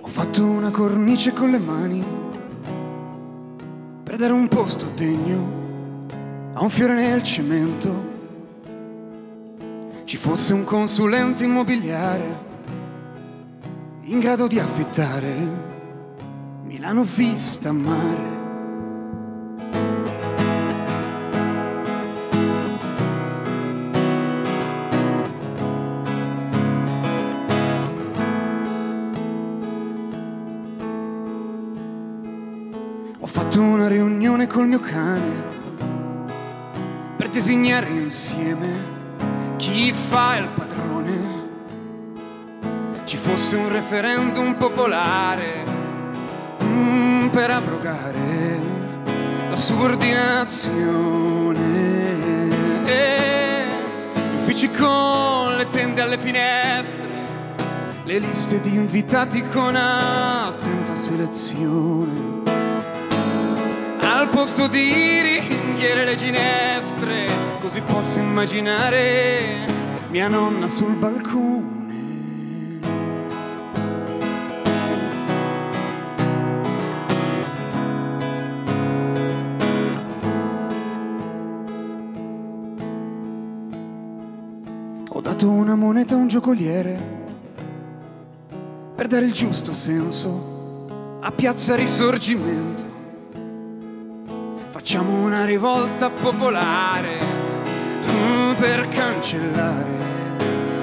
Ho fatto una cornice con le mani per dare un posto degno a un fiore nel cemento. Ci fosse un consulente immobiliare in grado di affittare Milano vista mare. Ho fatto una riunione col mio cane per disegnare insieme chi fa il padrone. Ci fosse un referendum popolare per abrogare la subordinazione. Gli uffici con le tende alle finestre, le liste di invitati con attenta selezione. Al posto di ringhiere le ginestre, così posso immaginare mia nonna sul balcone. Ho dato una moneta a un giocoliere per dare il giusto senso a Piazza Risorgimento. Facciamo una rivolta popolare per cancellare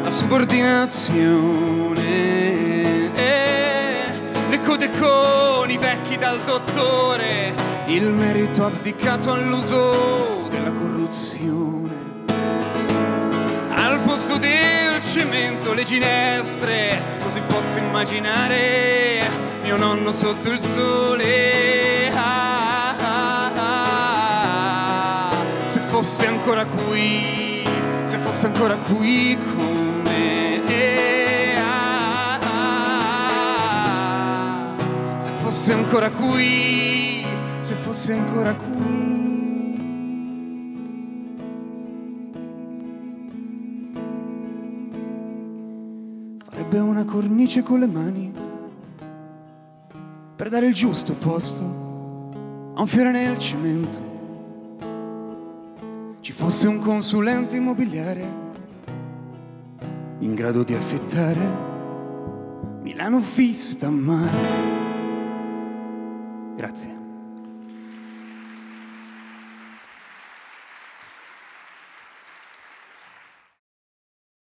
la subordinazione. Le code con i vecchi dal dottore, il merito abdicato all'uso della corruzione. Al posto del cemento le ginestre, così posso immaginare mio nonno sotto il sole. Se fosse ancora qui, se fosse ancora qui con me. Se fosse ancora qui, se fosse ancora qui. Farebbe una cornice con le mani per dare il giusto posto a un fiore nel cemento. Ci fosse un consulente immobiliare in grado di affittare Milano vista mare. Grazie.